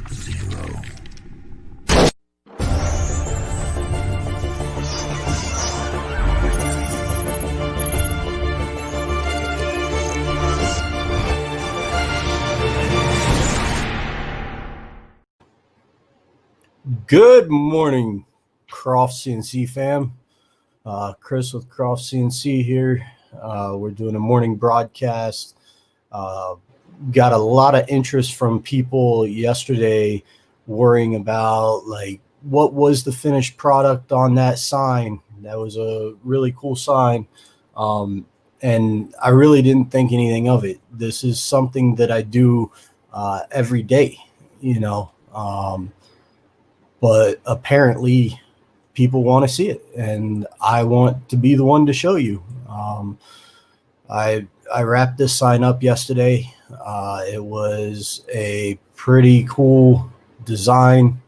0. Good morning, Croft CNC fam. Chris with Croft CNC here. We're doing a morning broadcast. Got a lot of interest from people yesterday worrying about like what was the finished product on that sign. That was a really cool sign. And I really didn't think anything of it. This is something that I do every day, you know. But apparently people want to see it, and I want to be the one to show you. I wrapped this sign up yesterday. It was a pretty cool design.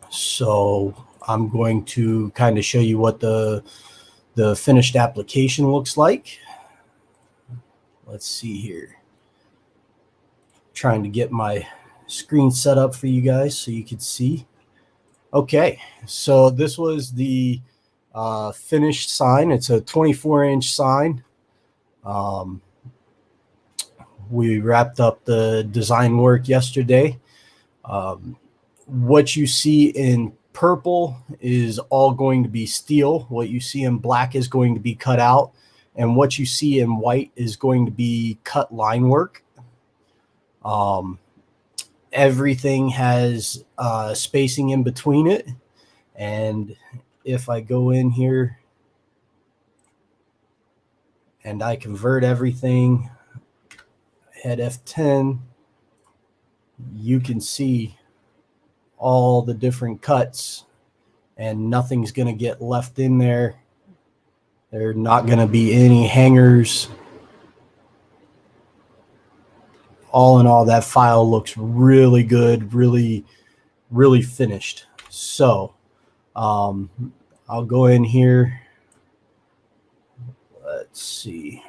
So I'm going to kind of show you what the finished application looks like. Let's see here. Trying to get my screen set up for you guys so you can see. Okay, so this was the finished sign. It's a 24-inch sign. We wrapped up the design work yesterday. What you see in purple is all going to be steel. What you see in black is going to be cut out. And what you see in white is going to be cut line work. Everything has spacing in between it. And if I go in here and I convert everything, hit F10, you can see all the different cuts, and nothing's going to get left in there. There are not going to be any hangers. All in all, that file looks really good, really finished. So I'll go in here. Let's see,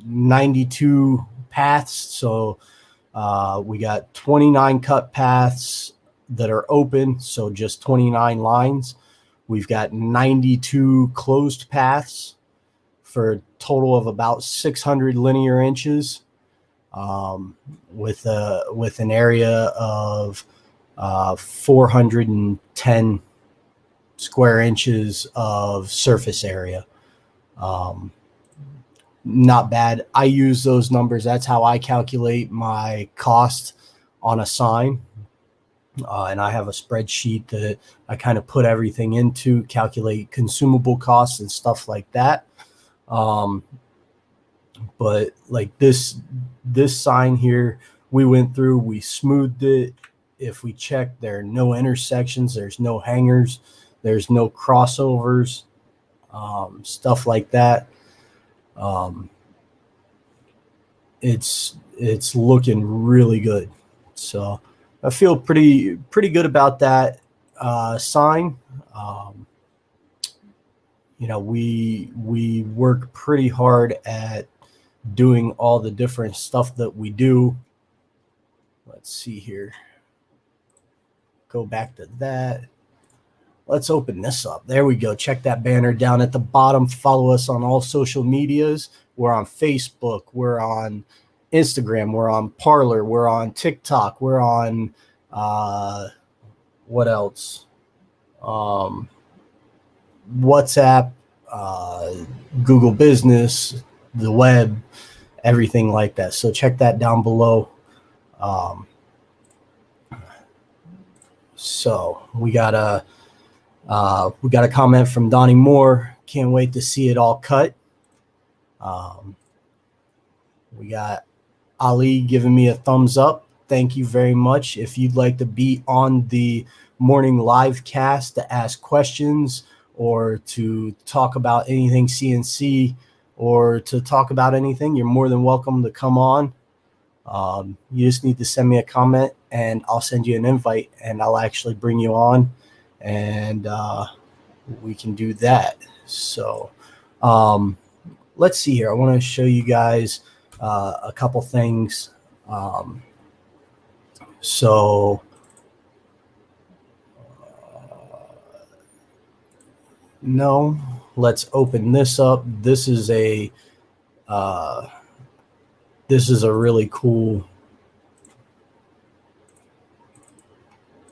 92 paths. So we got 29 cut paths that are open, so just 29 lines. We've got 92 closed paths for a total of about 600 linear inches. With an area of 410 square inches of surface area. Not bad. I use those numbers. That's how I calculate my cost on a sign. And I have a spreadsheet that I kind of put everything into, calculate consumable costs and stuff like that. But like this sign here, we went through, we smoothed it. If we check, there are no intersections, there's no hangers, there's no crossovers, stuff like that. It's looking really good. So I feel pretty good about that sign. You know, we work pretty hard at doing all the different stuff that we do. Let's see here. Go back to that. Let's open this up. There we go. Check that banner down at the bottom. Follow us on all social medias. We're on Facebook. We're on Instagram. We're on Parler. We're on TikTok. We're on what else? WhatsApp, Google Business, the web, everything like that. So check that down below. So we got a comment from Donnie Moore. Can't wait to see it all cut. We got Ali giving me a thumbs up. Thank you very much. If you'd like to be on the morning live cast to ask questions or to talk about anything CNC or to talk about anything, you're more than welcome to come on. You just need to send me a comment and I'll send you an invite and I'll actually bring you on and we can do that. So let's see here. I want to show you guys a couple things. So no, let's open this up. This is a really cool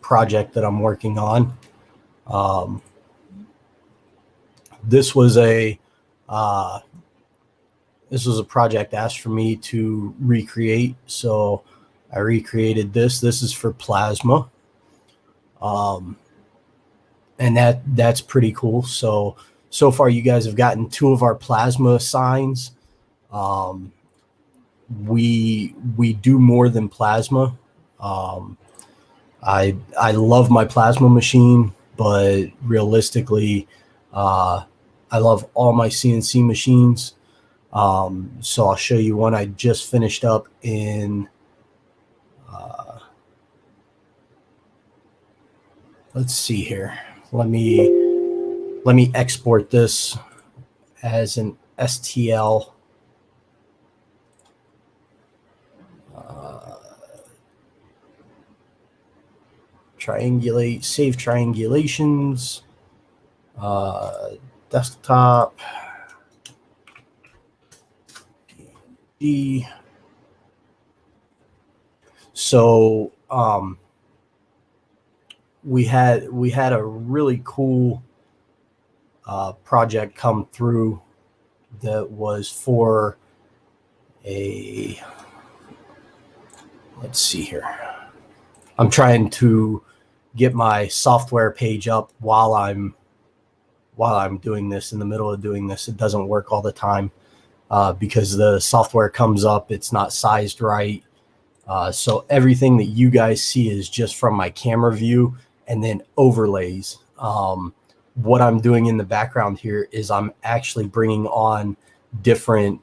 project that I'm working on. This was a project asked for me to recreate, so I recreated this. This is for plasma, and that's pretty cool. So far, you guys have gotten 2 of our plasma signs. We do more than plasma. I love my plasma machine, but realistically, I love all my CNC machines. So I'll show you one I just finished up in. Let's see here. Let me export this as an STL. Triangulate, save triangulations, desktop, so we had a really cool project come through that was for a, let's see here. I'm trying to get my software page up while I'm doing this. In the middle of doing this, it doesn't work all the time because the software comes up, it's not sized right. So everything that you guys see is just from my camera view and then overlays. What I'm doing in the background here is I'm actually bringing on different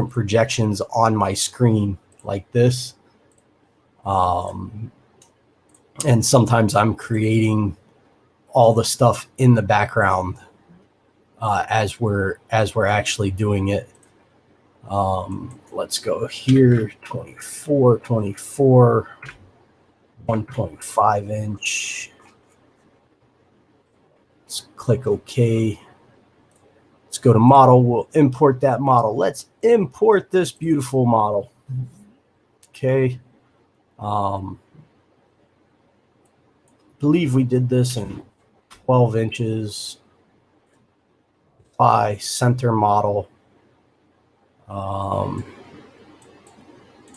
projections on my screen like this. And sometimes I'm creating all the stuff in the background as we're actually doing it. Let's go here, 24, 1.5 inch. Let's click OK. Let's go to model. We'll import that model. Let's import this beautiful model. Okay. Believe we did this in 12 inches by center model.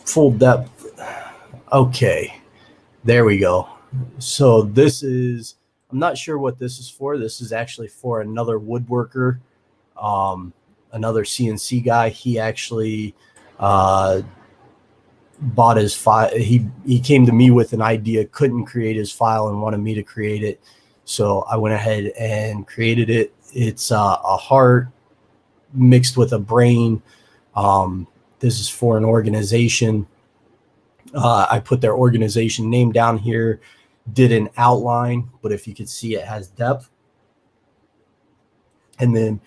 Full depth. Okay, there we go. So this is, I'm not sure what this is for. This is actually for another woodworker, another CNC guy. He actually bought his file. He came to me with an idea, couldn't create his file and wanted me to create it. So I went ahead and created it. It's a heart mixed with a brain. This is for an organization. I put their organization name down here, did an outline, but if you could see, it has depth. And then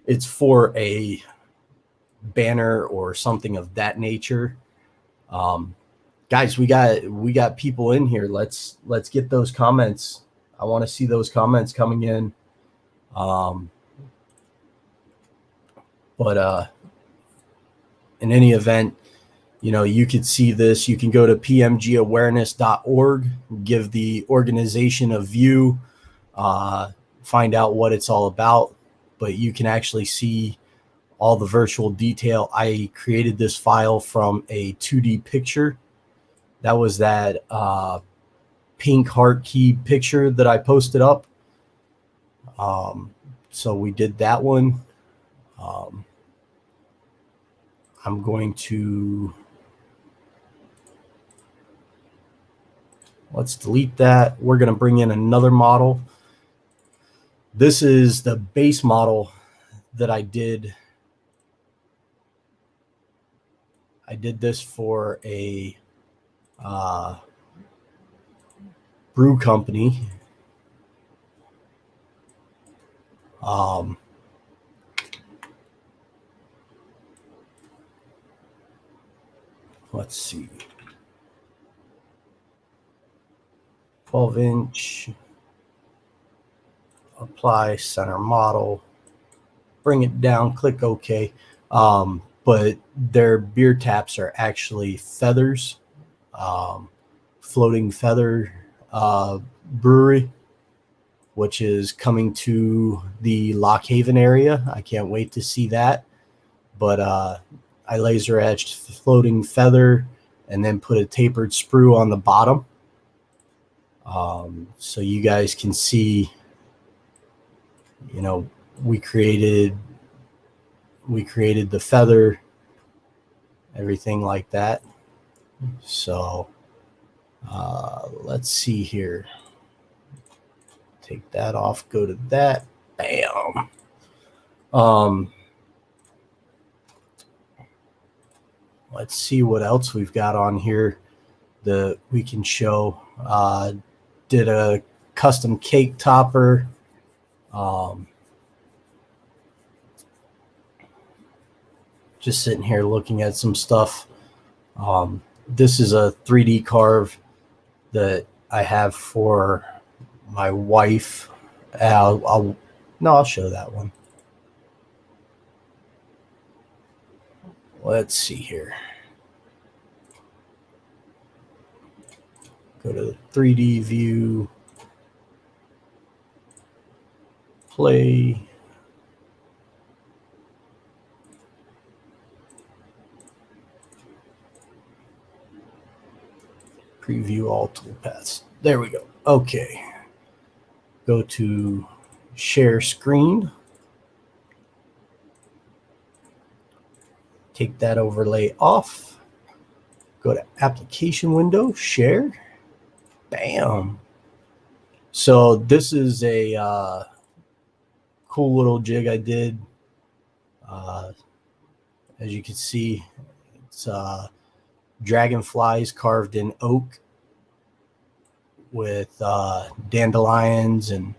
it's for a banner or something of that nature. Guys, we got people in here. Let's get those comments. I want to see those comments coming in. But in any event, you know, you could see this. You can go to pmgawareness.org, give the organization a view, find out what it's all about. But you can actually see all the virtual detail. I created this file from a 2D picture. That was that pink heart key picture that I posted up. So we did that one. I'm going to, let's delete that. We're going to bring in another model. This is the base model that I did. I did this for a brew company. let's see, 12-inch, apply center model, bring it down, click OK. But their beer taps are actually feathers, Floating Feather Brewery, which is coming to the Lock Haven area. I can't wait to see that. But I laser etched Floating Feather and then put a tapered sprue on the bottom. So you guys can see, we created the feather, everything like that. So let's see here. Take that off, go to that. Bam. Let's see what else we've got on here that we can show. Did a custom cake topper. Just sitting here looking at some stuff. This is a 3D carve that I have for my wife. I'll show that one. Let's see here. Go to 3D view, play. Preview all toolpaths. There we go. Okay. Go to share screen. Take that overlay off. Go to application window, share. Bam. So this is a cool little jig I did. As you can see, it's dragonflies carved in oak with dandelions and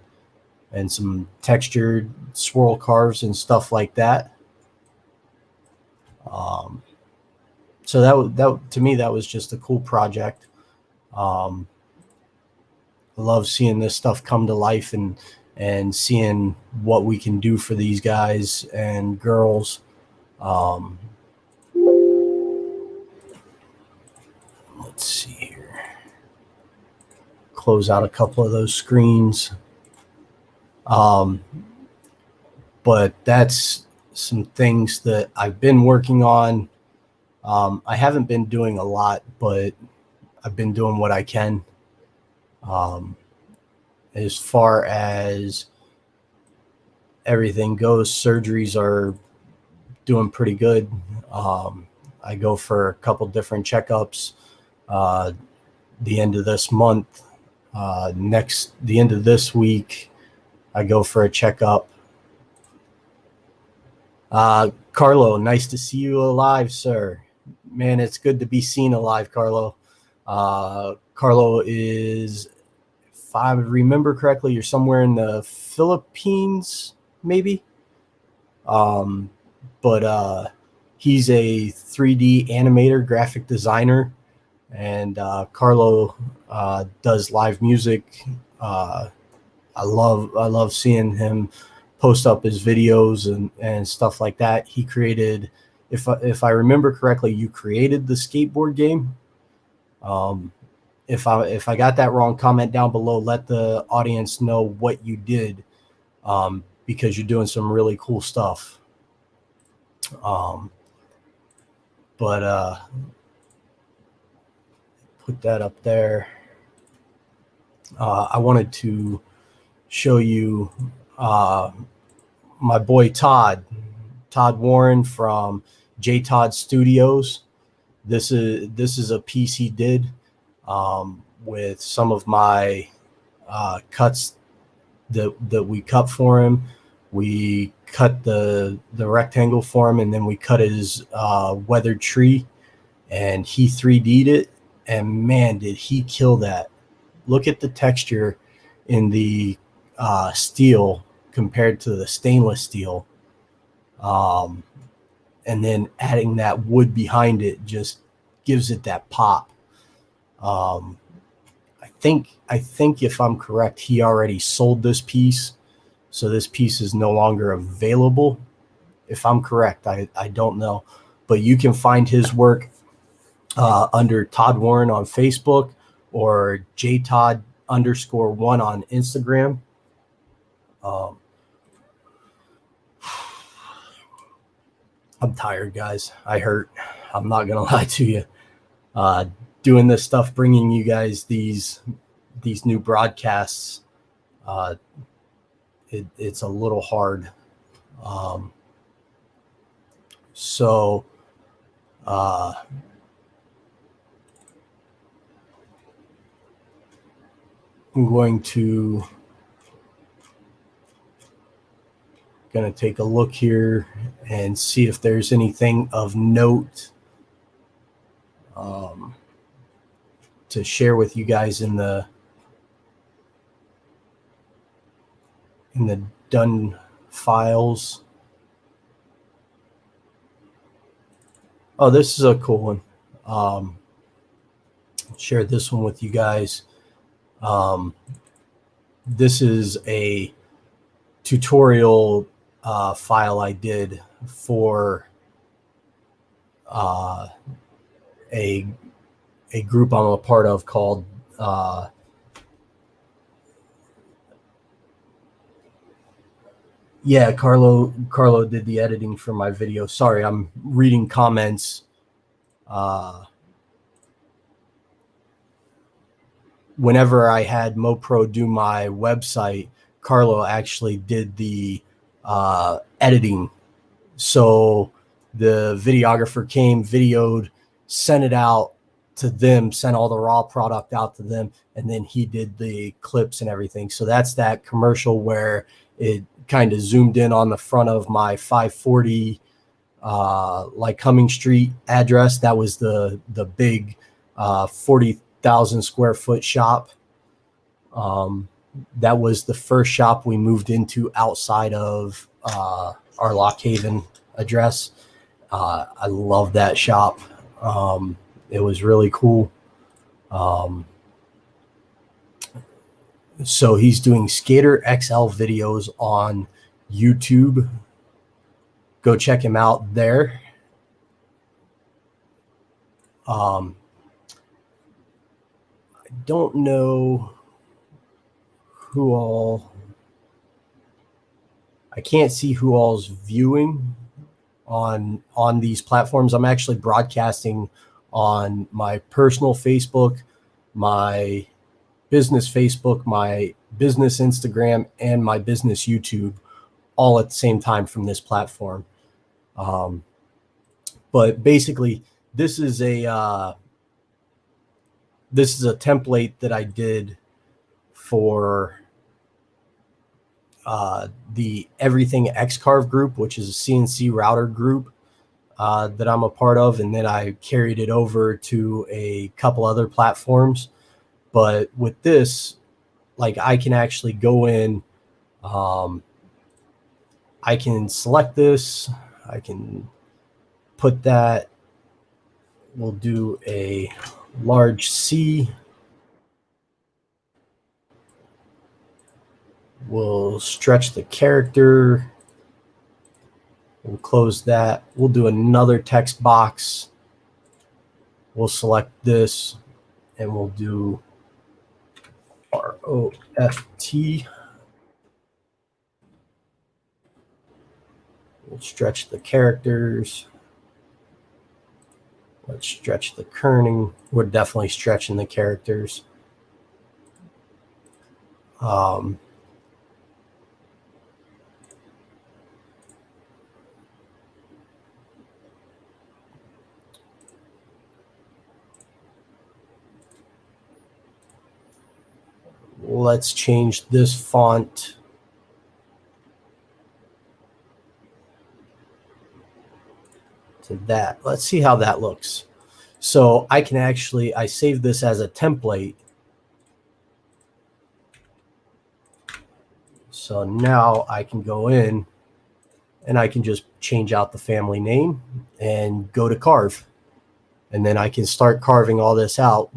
some textured swirl carves and stuff like that. So that to me, that was just a cool project. I love seeing this stuff come to life and seeing what we can do for these guys and girls. Let's see here. Close out a couple of those screens. But that's some things that I've been working on. I haven't been doing a lot, but I've been doing what I can. As far as everything goes, surgeries are doing pretty good. I go for a couple different checkups. The end of this month, the end of this week, I go for a checkup. Carlo, nice to see you alive, sir. Man, it's good to be seen alive, Carlo. Carlo is, if I remember correctly, you're somewhere in the Philippines, maybe. But he's a 3D animator, graphic designer, and Carlo does live music. I love seeing him post up his videos and stuff like that. He created, if I remember correctly, you created the skateboard game. If I got that wrong, comment down below. Let the audience know what you did, because you're doing some really cool stuff. But put that up there. I wanted to show you my boy Todd Warren from J Todd Studios. This is a piece he did with some of my cuts that we cut for him. We cut the rectangle for him, and then we cut his weathered tree, and he 3D'd it, and man, did he kill that. Look at the texture in the steel compared to the stainless steel, and then adding that wood behind it, just gives it that pop. I think if I'm correct, he already sold this piece, so this piece is no longer available. If I'm correct, I don't know, but you can find his work under Todd Warren on Facebook or jtodd_1 on Instagram. I'm tired, guys. I hurt. I'm not gonna lie to you. Doing this stuff, bringing you guys these new broadcasts, it's a little hard. So I'm going to take a look here and see if there's anything of note to share with you guys in the done files. Oh, this is a cool one. Share this one with you guys. This is a tutorial file I did for a group I'm a part of called yeah, Carlo did the editing for my video. Sorry, I'm reading comments. Whenever I had MoPro do my website, Carlo actually did the editing. So the videographer came, videoed, sent it out to them, sent all the raw product out to them, and then he did the clips and everything. So that's that commercial where it kind of zoomed in on the front of my 540 like Cumming Street address. That was the big 40,000 square foot shop. That was the first shop we moved into outside of our Lock Haven address. I love that shop. It was really cool. So he's doing Skater XL videos on YouTube. Go check him out there. I don't know who all. I can't see who all's viewing on these platforms. I'm actually broadcasting on my personal Facebook, my business Facebook, my business Instagram, and my business YouTube, all at the same time from this platform. But basically, this is a template that I did for the Everything X-Carve group, which is a CNC router group that I'm a part of, and then I carried it over to a couple other platforms. But with this, like, I can actually go in, I can select this, I can put that, we'll do a large C, we'll stretch the character, we'll close that, we'll do another text box, we'll select this, and we'll do ROFT. We'll stretch the characters. Let's stretch the kerning. We're definitely stretching the characters. Let's change this font to that. Let's see how that looks. So I can actually, I saved this as a template. So now I can go in and I can just change out the family name and go to carve. and then I can start carving all this out.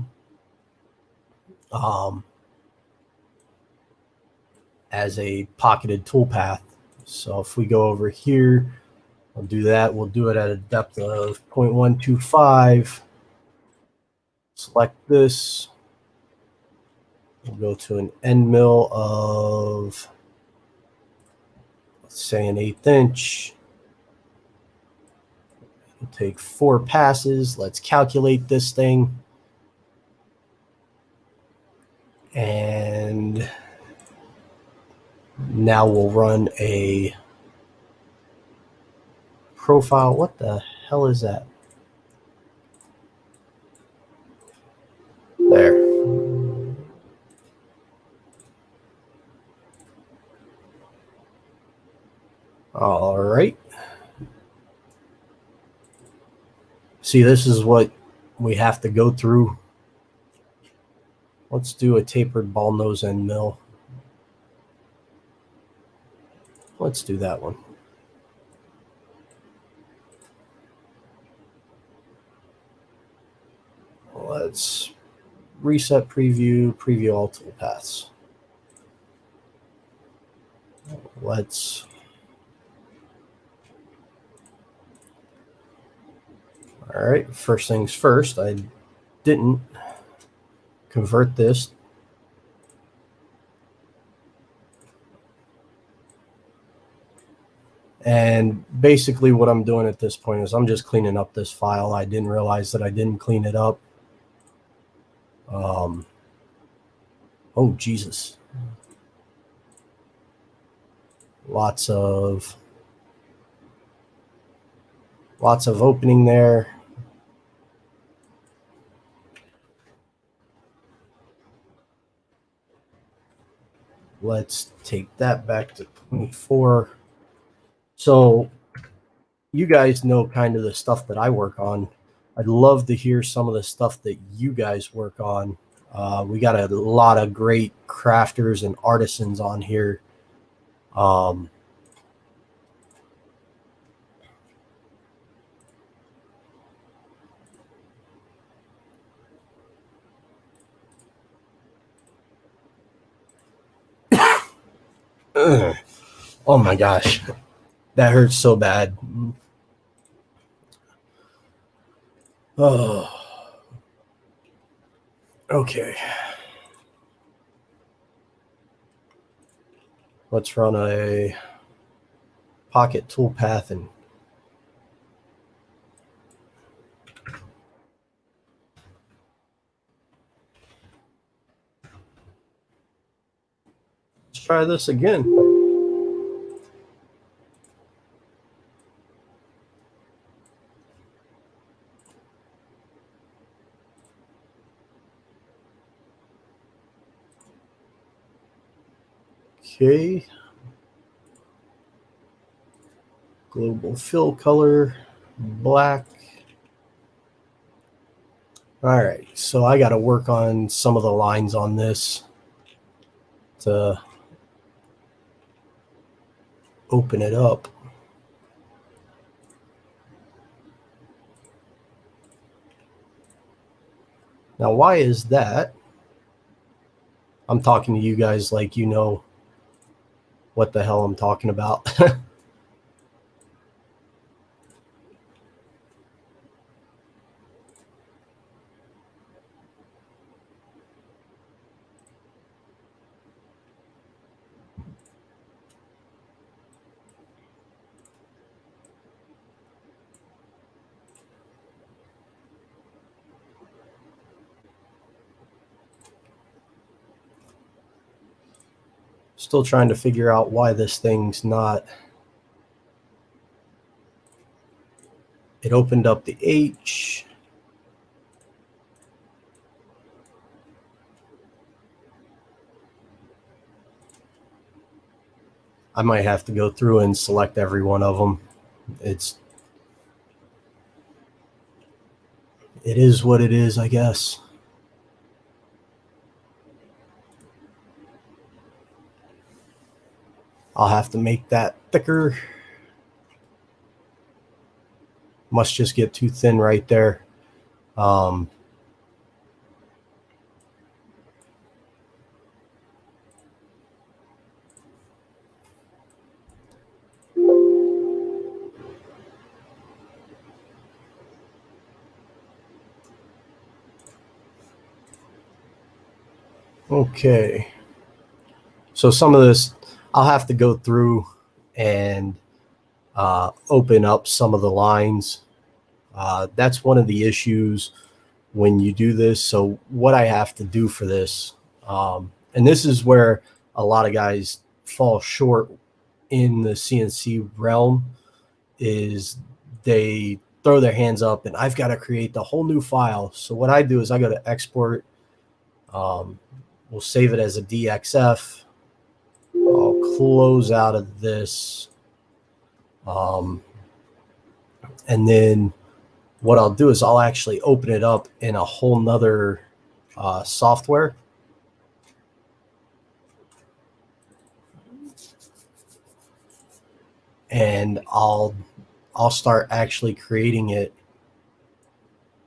As a pocketed toolpath. So if we go over here, we'll do that. We'll do it at a depth of 0.125. Select this. We'll go to an end mill of, let's say, an 1/8 inch. We'll take 4 passes. Let's calculate this thing. And now we'll run a profile. What the hell is that? There. All right. See, this is what we have to go through. Let's do a tapered ball nose end mill. Let's do that one. Let's reset preview, preview all toolpaths. Let's all right, first things first, I didn't convert this. And basically what I'm doing at this point is I'm just cleaning up this file. I didn't realize that I didn't clean it up. Oh, Jesus. Lots of opening there. Let's take that back to 24. So you guys know kind of the stuff that I work on. I'd love to hear some of the stuff that you guys work on. We got a lot of great crafters and artisans on here. Oh my gosh, that hurts so bad. Oh, okay. Let's run a pocket toolpath and let's try this again. Okay. Global fill color, black. All right, so I got to work on some of the lines on this to open it up. Now, why is that? I'm talking to you guys like you know what the hell I'm talking about. Still trying to figure out why this thing's not. It opened up the H. I might have to go through and select every one of them. It is what it is, I guess. I'll have to make that thicker. Must just get too thin right there. Um, okay. So some of this, I'll have to go through and open up some of the lines. That's one of the issues when you do this. So what I have to do for this, and this is where a lot of guys fall short in the CNC realm, is they throw their hands up and I've got to create the whole new file. So what I do is I go to export. We'll save it as a DXF. I'll close out of this. And then what I'll do is I'll actually open it up in a whole nother software. And I'll start actually creating it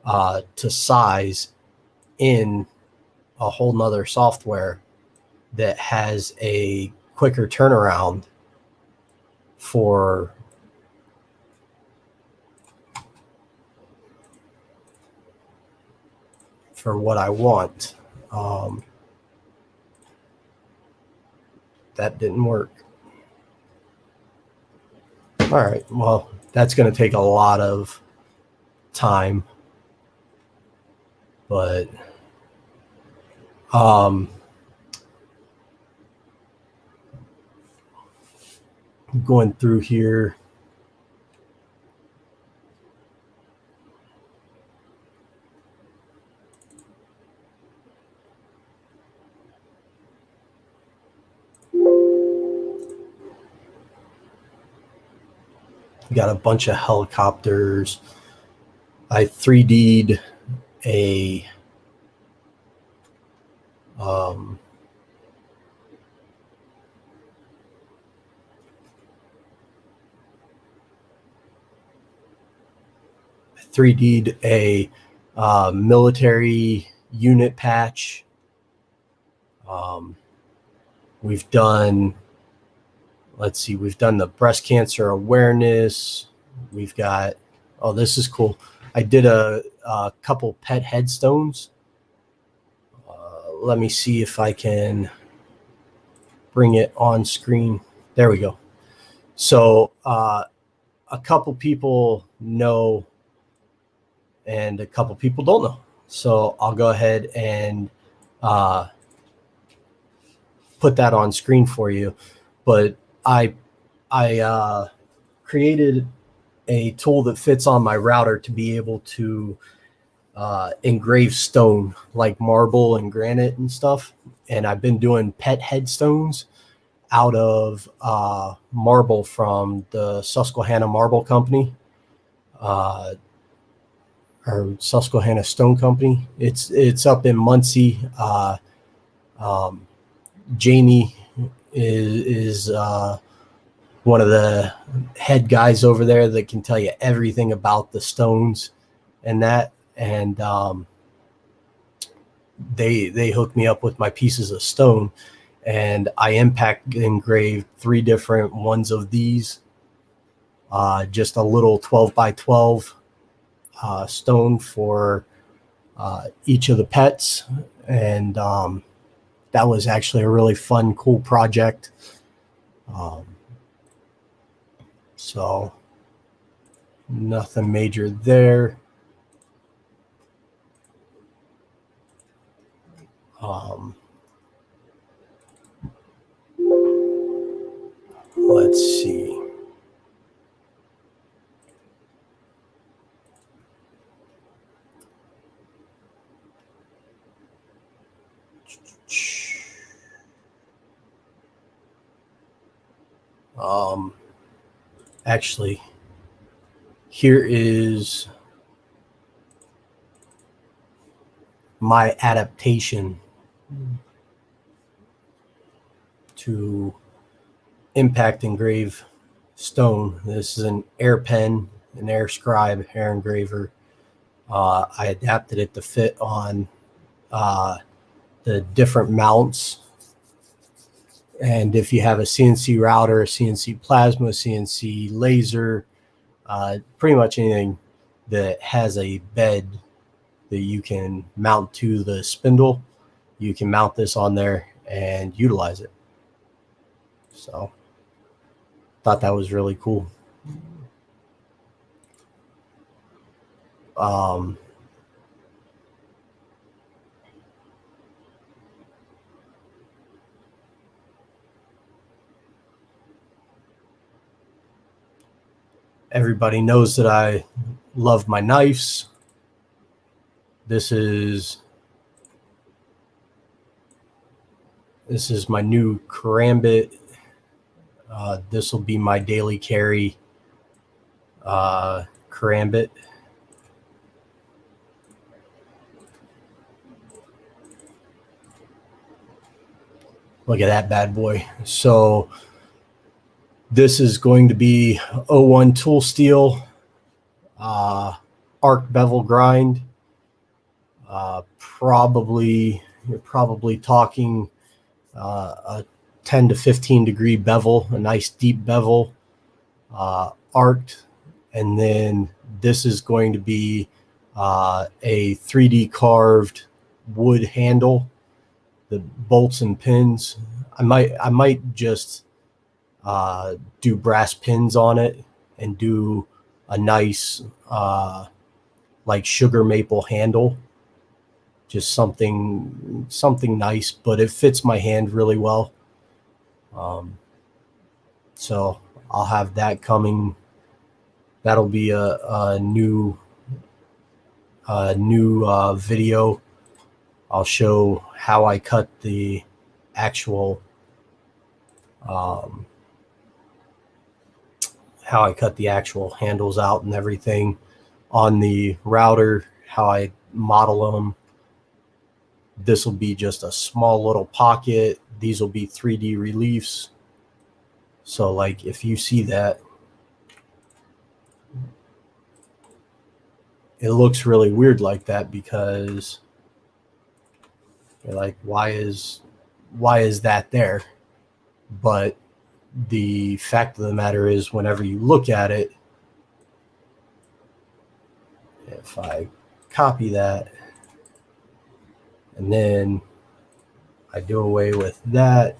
to size in a whole nother software that has a quicker turnaround for what I want. That didn't work. All right, well, that's going to take a lot of time, but going through here, got a bunch of helicopters. I 3D'd a 3D'd a military unit patch. We've done, let's see, we've done the breast cancer awareness. We've got, oh, this is cool. I did a couple pet headstones. Let me see if I can bring it on screen. There we go. So a couple people know and a couple people don't know. So I'll go ahead and put that on screen for you. But I created a tool that fits on my router to be able to engrave stone like marble and granite and stuff. And I've been doing pet headstones out of marble from the Susquehanna Marble Company, or Susquehanna Stone Company. It's up in Muncie. Jamie is one of the head guys over there that can tell you everything about the stones and that. And they hooked me up with my pieces of stone, and I impact engraved 3 different ones of these, just a little 12 by 12 stone for each of the pets. And that was actually a really fun, cool project. So nothing major there. Let's see. Actually, here is my adaptation to impact engrave stone. This is an air pen, an air scribe, air engraver. I adapted it to fit on the different mounts. And if you have a CNC router, a CNC plasma, CNC laser, pretty much anything that has a bed that you can mount to the spindle, you can mount this on there and utilize it. So thought that was really cool. Everybody knows that I love my knives. This is my new karambit. This will be my daily carry karambit. Look at that bad boy. So this is going to be 01 tool steel, arc bevel grind. You're probably talking a 10 to 15 degree bevel, a nice deep bevel, arced. And then this is going to be a 3D carved wood handle, the bolts and pins. I might just do brass pins on it and do a nice like sugar maple handle, just something nice, but it fits my hand really well. So I'll have that coming. That'll be a new video. I'll show how I cut the actual handles out and everything on the router, how I model them. This will be just a small little pocket. These will be 3D reliefs. So like if you see that, it looks really weird like that because you're like, why is that there? But the fact of the matter is, whenever you look at it, if I copy that and then I do away with that,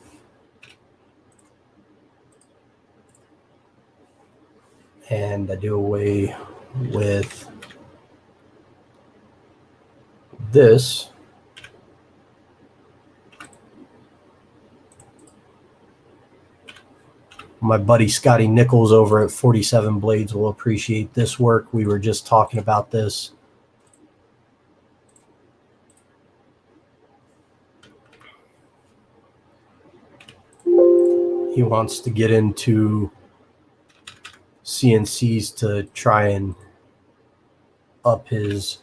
and I do away with this, my buddy Scotty Nichols over at 47 Blades will appreciate this work. We were just talking about this. He wants to get into CNCs to try and up his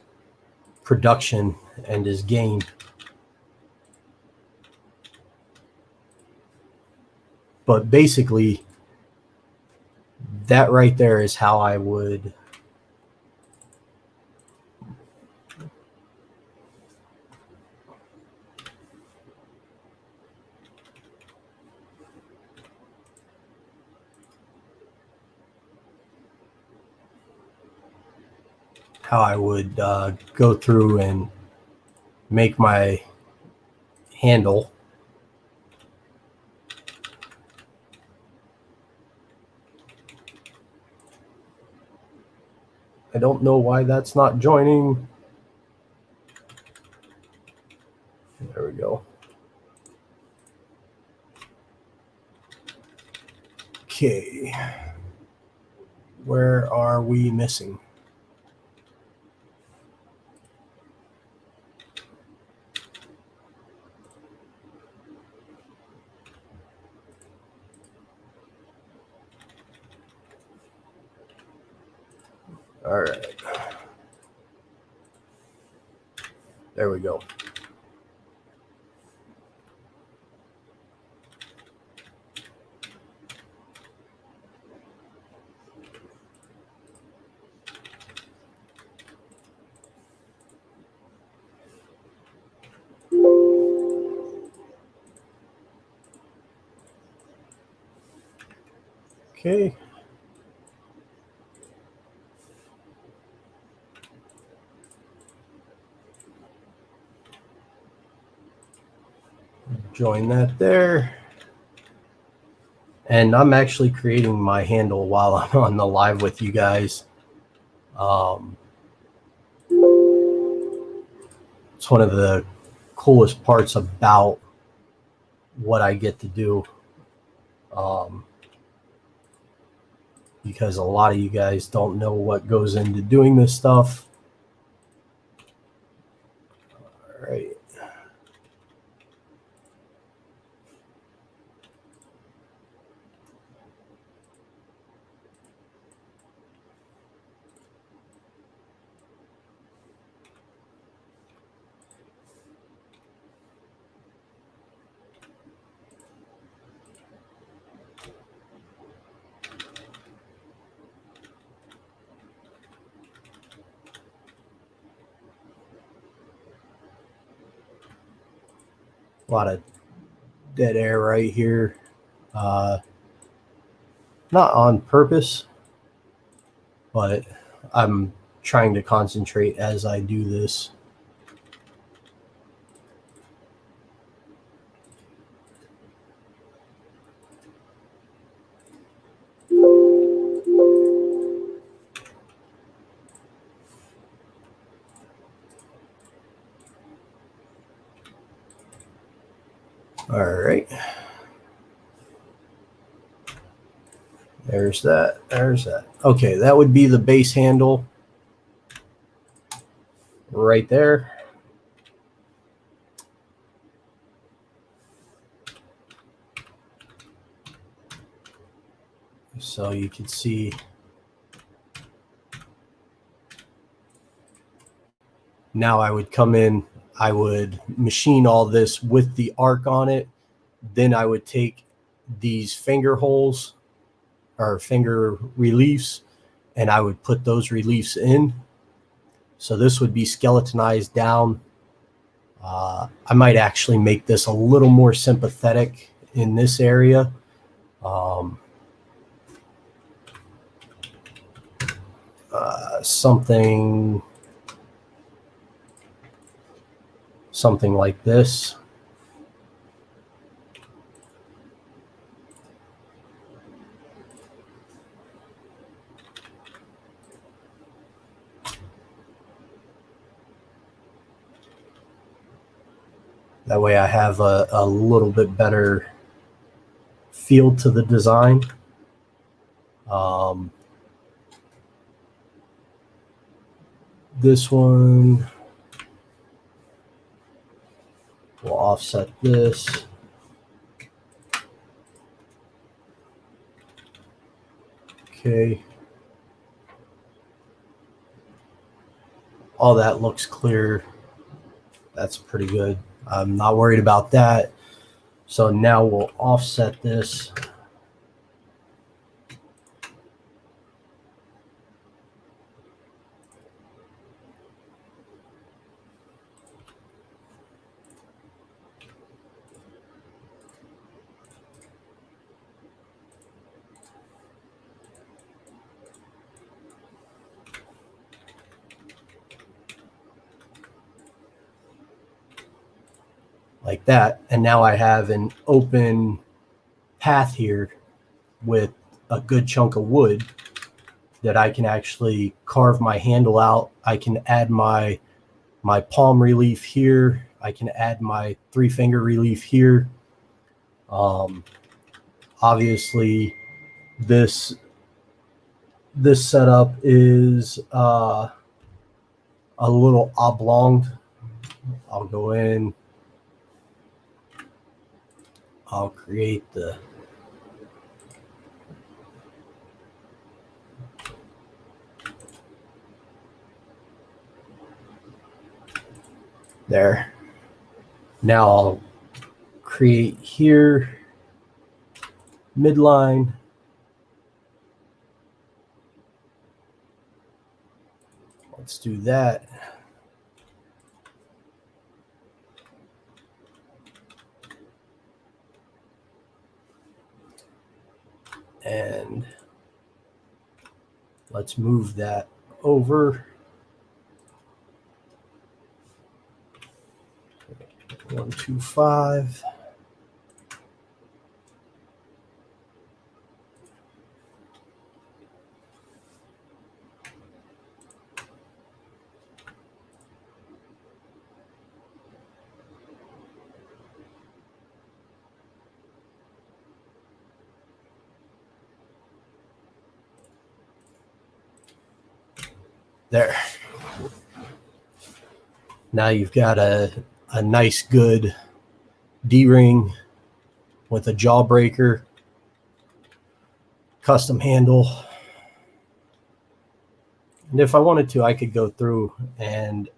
production and his game. But basically, that right there is how I would go through and make my handle. I don't know why that's not joining. There we go. Okay. Where are we missing? All right. There we go. Okay. Join that there. And I'm actually creating my handle while I'm on the live with you guys. It's one of the coolest parts about what I get to do. Because a lot of you guys don't know what goes into doing this stuff. All right. A lot of dead air right here. Not on purpose, but I'm trying to concentrate as I do this. All right. There's that. There's that. Okay, that would be the base handle right there. So you can see now I would come in, I would machine all this with the arc on it. Then I would take these finger holes or finger reliefs and I would put those reliefs in. So this would be skeletonized down. I might actually make this a little more sympathetic in this area. Something like this. That way I have a little bit better feel to the design. This one, we'll offset this. Okay. All that looks clear. That's pretty good. I'm not worried about that. So now we'll offset this. Like that. And now I have an open path here with a good chunk of wood that I can actually carve my handle out. I can add my palm relief here. I can add my 3-finger relief here. Obviously, this setup is a little oblong. I'll go in. I'll create the there. Now I'll create here midline. Let's do that. And let's move that over. 125. There. Now you've got a nice, good D-ring with a jawbreaker, custom handle. And if I wanted to, I could go through and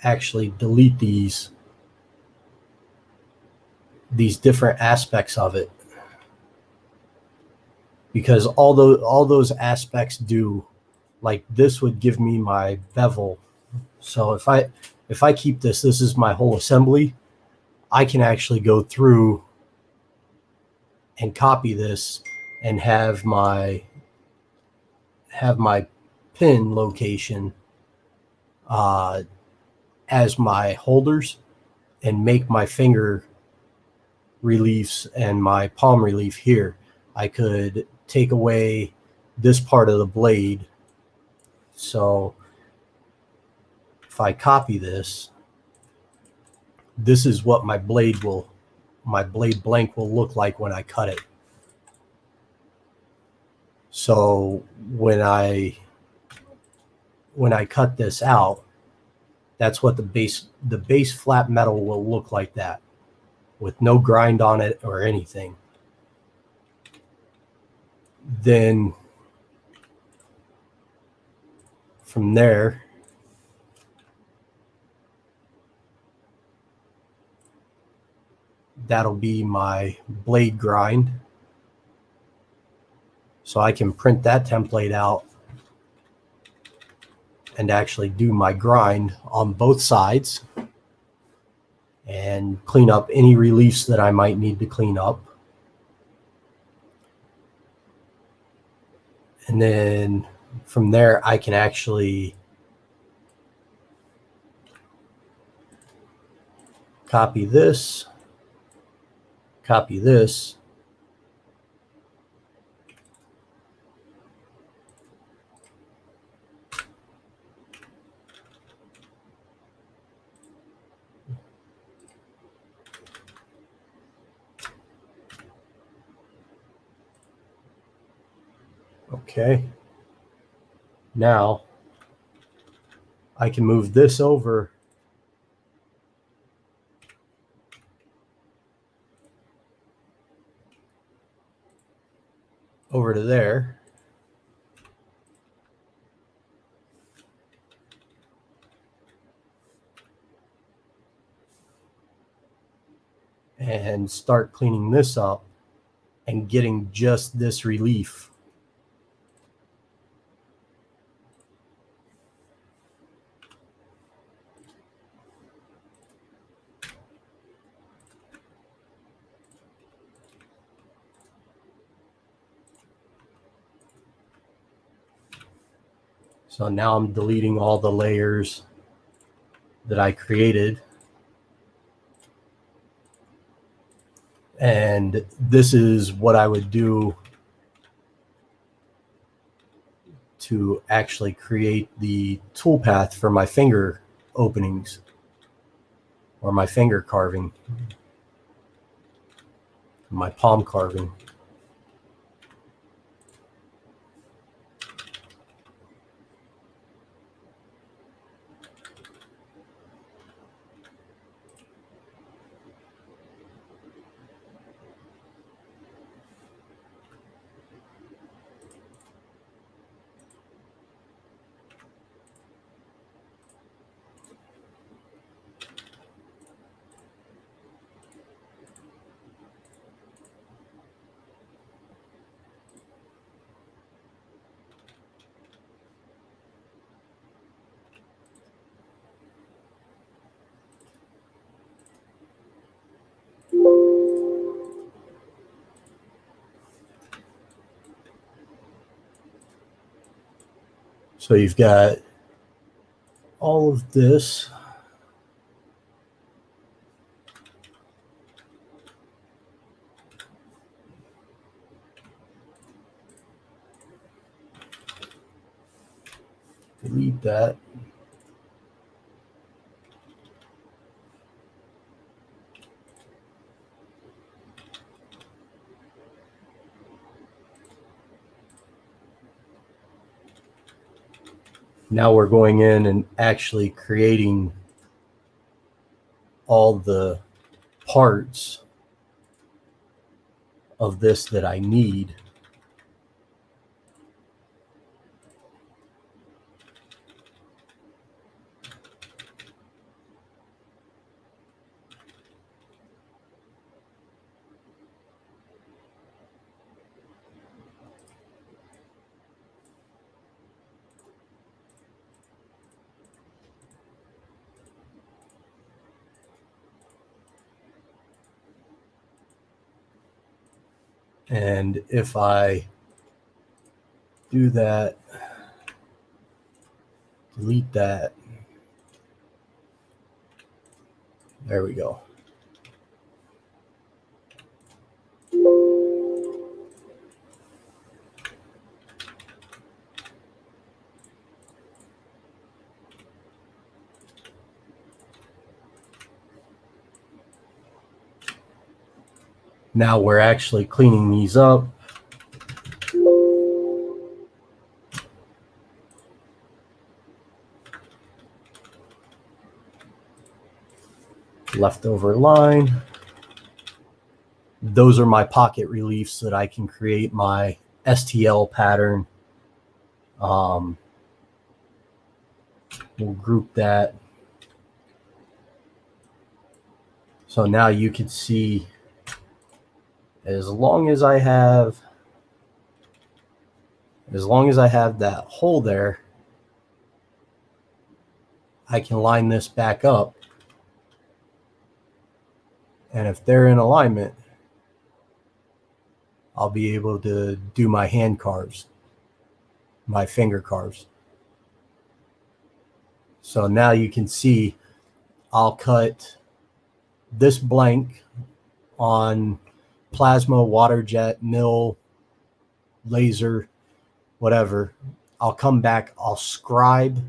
actually delete these different aspects of it, because all those aspects do, like this would give me my bevel. So if I keep this is my whole assembly, I can actually go through and copy this and have my pin location as my holders, and make my finger reliefs and my palm relief here. I could take away this part of the blade. So if I copy this, this is what my blade blank will look like when I cut it. So when I cut this out, that's what the base flat metal will look like, that, with no grind on it or anything. Then from there, that'll be my blade grind. So I can print that template out and actually do my grind on both sides and clean up any reliefs that I might need to clean up. And then from there, I can actually copy this, copy this, okay. Now I can move this over to there. And start cleaning this up and getting just this relief. So now I'm deleting all the layers that I created. And this is what I would do to actually create the toolpath for my finger openings or my finger carving, my palm carving. So you've got all of this. Delete that. Now we're going in and actually creating all the parts of this that I need. And if I do that, delete that, there we go. Now we're actually cleaning these up. Leftover line. Those are my pocket reliefs so that I can create my STL pattern. We'll group that. So now you can see, as long as I have that hole there, I can line this back up. And if they're in alignment, I'll be able to do my hand carves, my finger carves. So now you can see I'll cut this blank on plasma, water jet, mill, laser, whatever. I'll come back, I'll scribe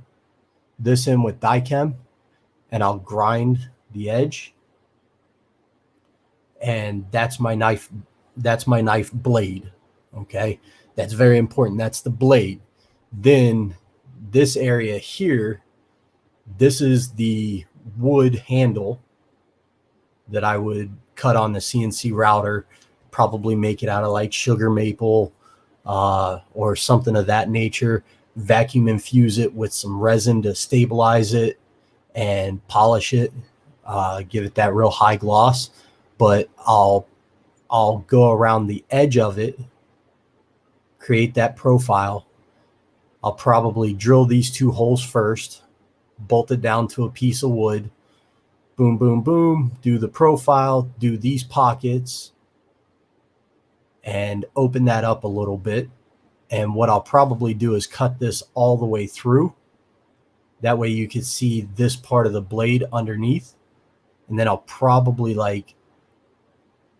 this in with die chem, and I'll grind the edge. And that's my knife. That's my knife blade. Okay, that's very important. That's the blade. Then this area here, this is the wood handle that I would cut on the CNC router, probably make it out of like sugar maple or something of that nature, vacuum infuse it with some resin to stabilize it and polish it, give it that real high gloss. But I'll go around the edge of it, create that profile. I'll probably drill these 2 holes first, bolt it down to a piece of wood, boom, boom, boom, do the profile, do these pockets, and open that up a little bit. And what I'll probably do is cut this all the way through. That way you can see this part of the blade underneath. And then I'll probably like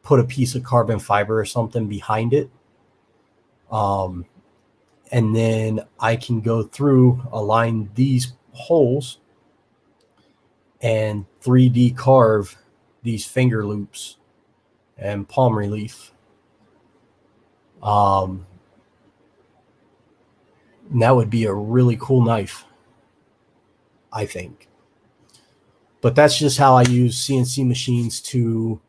put a piece of carbon fiber or something behind it. And then I can go through, align these holes, and 3D carve these finger loops and palm relief. That would be a really cool knife, I think. But that's just how I use CNC machines to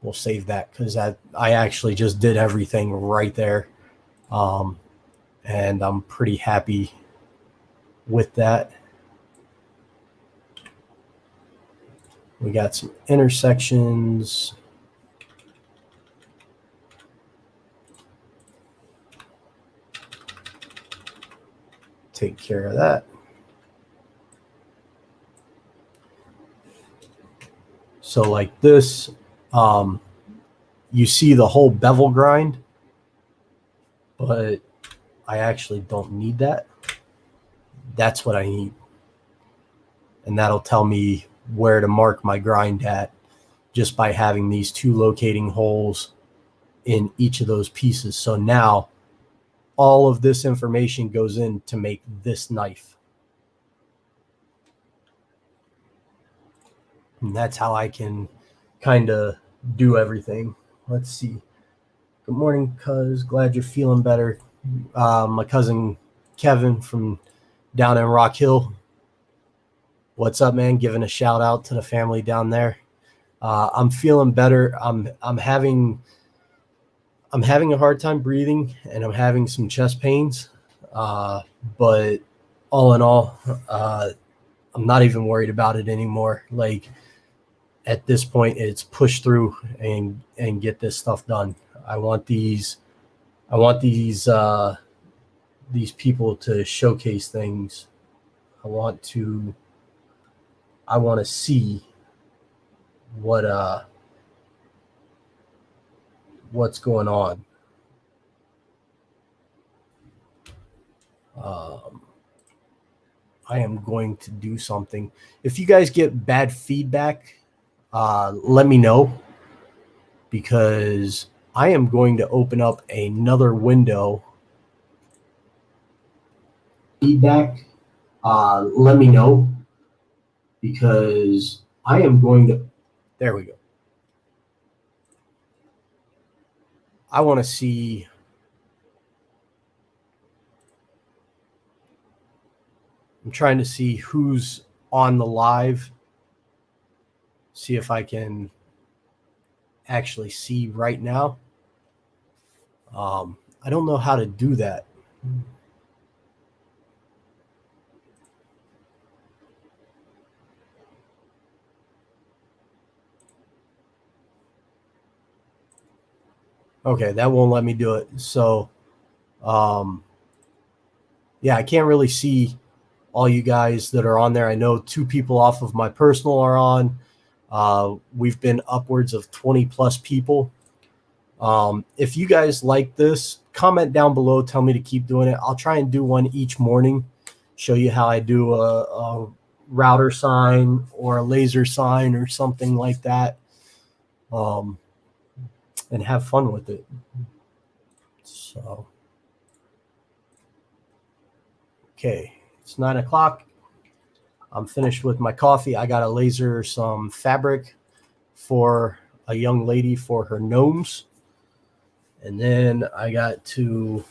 we'll save that because I actually just did everything right there. And I'm pretty happy with that. We got some intersections. Take care of that. So like this, you see the whole bevel grind. but I actually don't need that. That's what I need. And that'll tell me where to mark my grind at just by having these 2 locating holes in each of those pieces. So now all of this information goes in to make this knife. And that's how I can kind of do everything. Let's see. Good morning, cuz. Glad you're feeling better. My cousin Kevin from down in Rock Hill. What's up, man? Giving a shout out to the family down there. I'm feeling better. I'm having a hard time breathing, and I'm having some chest pains. But all in all, I'm not even worried about it anymore. Like, at this point, it's push through and get this stuff done. I want these people to showcase things. I want to see what's going on. I am going to do something. If you guys get bad feedback, let me know, because I am going to open up another window. Feedback, let me know, because I am going to, there we go. I want to see, I'm trying to see who's on the live, see if I can actually see right now. I don't know how to do that. Okay, that won't let me do it. So, yeah, I can't really see all you guys that are on there. I know 2 people off of my personal are on. We've been upwards of 20 plus people. If you guys like this, comment down below. Tell me to keep doing it. I'll try and do one each morning. Show you how I do a router sign or a laser sign or something like that. And have fun with it. So, okay, it's 9 o'clock. I'm finished with my coffee. I got to laser some fabric for a young lady for her gnomes. And then I got to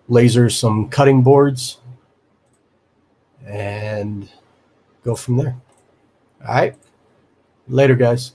laser some cutting boards and go from there. All right. Later, guys.